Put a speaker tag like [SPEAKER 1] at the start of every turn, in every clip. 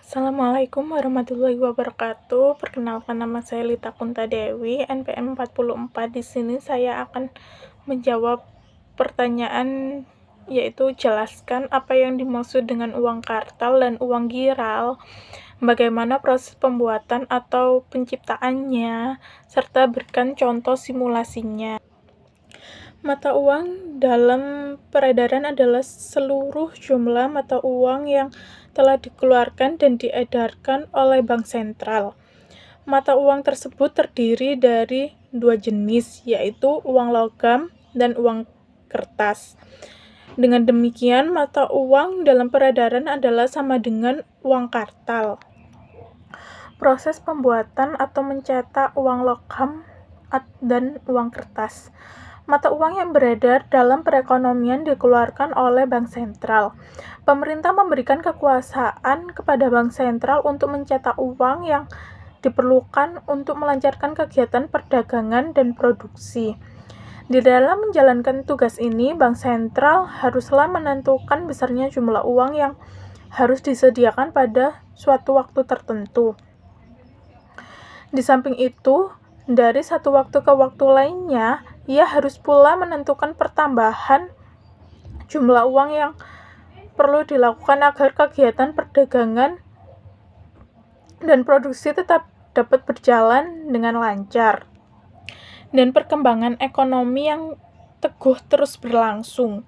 [SPEAKER 1] Assalamualaikum warahmatullahi wabarakatuh. Perkenalkan, nama saya Lita Kunta Dewi, NPM 44. Di sini saya akan menjawab pertanyaan, yaitu jelaskan apa yang dimaksud dengan uang kartal dan uang giral, bagaimana proses pembuatan atau penciptaannya, serta berikan contoh simulasinya. Mata uang dalam peredaran adalah seluruh jumlah mata uang yang telah dikeluarkan dan diedarkan oleh bank sentral. Mata uang tersebut terdiri dari dua jenis, yaitu uang logam dan uang kertas. Dengan demikian, mata uang dalam peredaran adalah sama dengan uang kartal. Proses pembuatan atau mencetak uang logam dan uang kertas. Mata uang yang beredar dalam perekonomian dikeluarkan oleh bank sentral. Pemerintah memberikan kekuasaan kepada bank sentral untuk mencetak uang yang diperlukan untuk melancarkan kegiatan perdagangan dan produksi. Di dalam menjalankan tugas ini, bank sentral haruslah menentukan besarnya jumlah uang yang harus disediakan pada suatu waktu tertentu. Di samping itu, dari satu waktu ke waktu lainnya, ia harus pula menentukan pertambahan jumlah uang yang perlu dilakukan agar kegiatan perdagangan dan produksi tetap dapat berjalan dengan lancar, dan perkembangan ekonomi yang teguh terus berlangsung.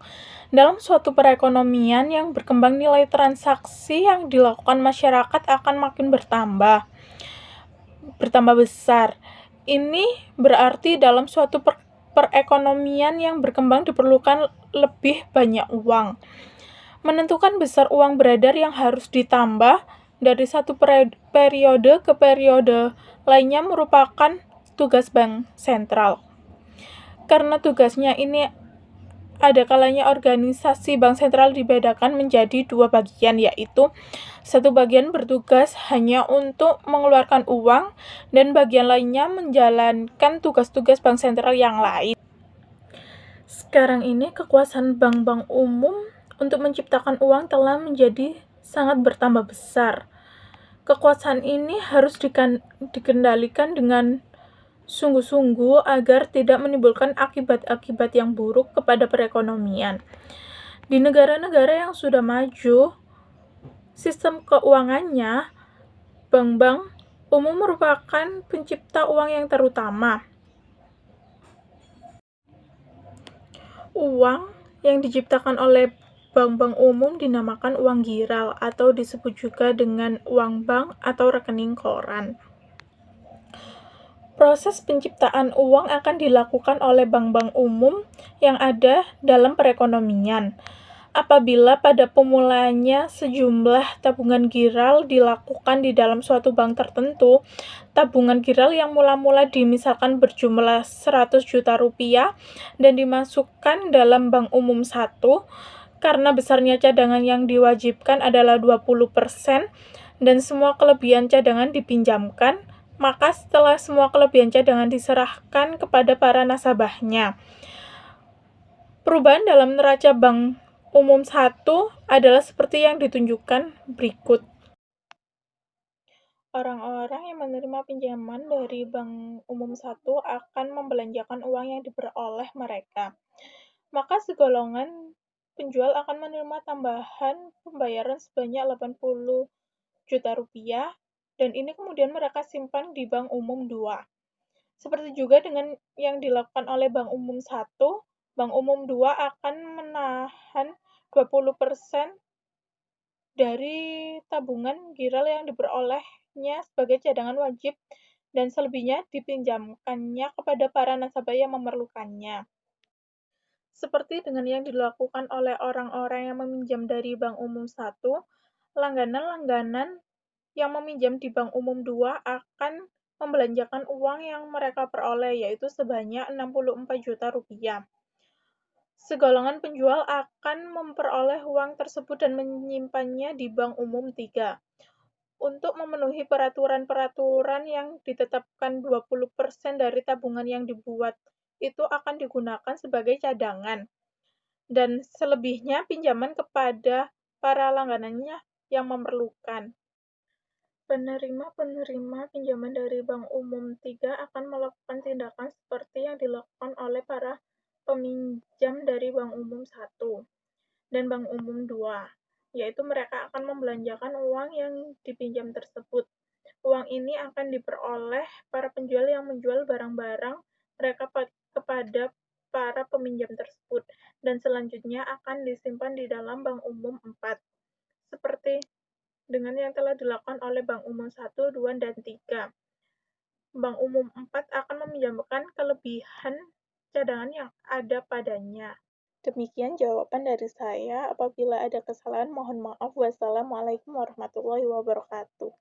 [SPEAKER 1] Dalam suatu perekonomian yang berkembang, nilai transaksi yang dilakukan masyarakat akan makin bertambah besar. Ini berarti dalam suatu perekonomian yang berkembang diperlukan lebih banyak uang. Menentukan besar uang beredar yang harus ditambah dari satu periode ke periode lainnya merupakan tugas bank sentral. Karena tugasnya ini, ada kalanya organisasi bank sentral dibedakan menjadi dua bagian, yaitu satu bagian bertugas hanya untuk mengeluarkan uang dan bagian lainnya menjalankan tugas-tugas bank sentral yang lain. Sekarang ini kekuasaan bank-bank umum untuk menciptakan uang telah menjadi sangat bertambah besar. Kekuasaan ini harus dikendalikan dengan sungguh-sungguh agar tidak menimbulkan akibat-akibat yang buruk kepada perekonomian. Di negara-negara yang sudah maju, sistem keuangannya, bank-bank umum merupakan pencipta uang yang terutama. Uang yang diciptakan oleh bank-bank umum dinamakan uang giral atau disebut juga dengan uang bank atau rekening koran. Proses penciptaan uang akan dilakukan oleh bank-bank umum yang ada dalam perekonomian. Apabila pada pemulanya sejumlah tabungan giral dilakukan di dalam suatu bank tertentu, tabungan giral yang mula-mula misalkan berjumlah 100 juta rupiah dan dimasukkan dalam bank umum 1, karena besarnya cadangan yang diwajibkan adalah 20% dan semua kelebihan cadangan dipinjamkan, maka setelah semua kelebihan cadangan diserahkan kepada para nasabahnya, perubahan dalam neraca bank umum 1 adalah seperti yang ditunjukkan berikut. Orang-orang yang menerima pinjaman dari bank umum 1 akan membelanjakan uang yang diperoleh mereka. Maka segolongan penjual akan menerima tambahan pembayaran sebanyak 80 juta rupiah, dan ini kemudian mereka simpan di bank umum 2. Seperti juga dengan yang dilakukan oleh bank umum 1, bank umum 2 akan menahan 20% dari tabungan giral yang diperolehnya sebagai cadangan wajib dan selebihnya dipinjamkannya kepada para nasabah yang memerlukannya. Seperti dengan yang dilakukan oleh orang-orang yang meminjam dari bank umum 1, langganan-langganan yang meminjam di bank umum 2 akan membelanjakan uang yang mereka peroleh, yaitu sebanyak 64 juta rupiah. Segolongan penjual akan memperoleh uang tersebut dan menyimpannya di bank umum 3. Untuk memenuhi peraturan-peraturan yang ditetapkan, 20% dari tabungan yang dibuat itu akan digunakan sebagai cadangan, dan selebihnya pinjaman kepada para langganannya yang memerlukan. Penerima-penerima pinjaman dari Bank Umum 3 akan melakukan tindakan seperti yang dilakukan oleh para peminjam dari Bank Umum 1 dan Bank Umum 2, yaitu mereka akan membelanjakan uang yang dipinjam tersebut. Uang ini akan diperoleh para penjual yang menjual barang-barang mereka kepada para peminjam tersebut, dan selanjutnya akan disimpan di dalam Bank Umum 4, seperti dengan yang telah dilakukan oleh Bank Umum 1, 2, dan 3. Bank Umum 4 akan meminjamkan kelebihan cadangan yang ada padanya. Demikian jawaban dari saya. Apabila ada kesalahan, mohon maaf. Wassalamualaikum warahmatullahi wabarakatuh.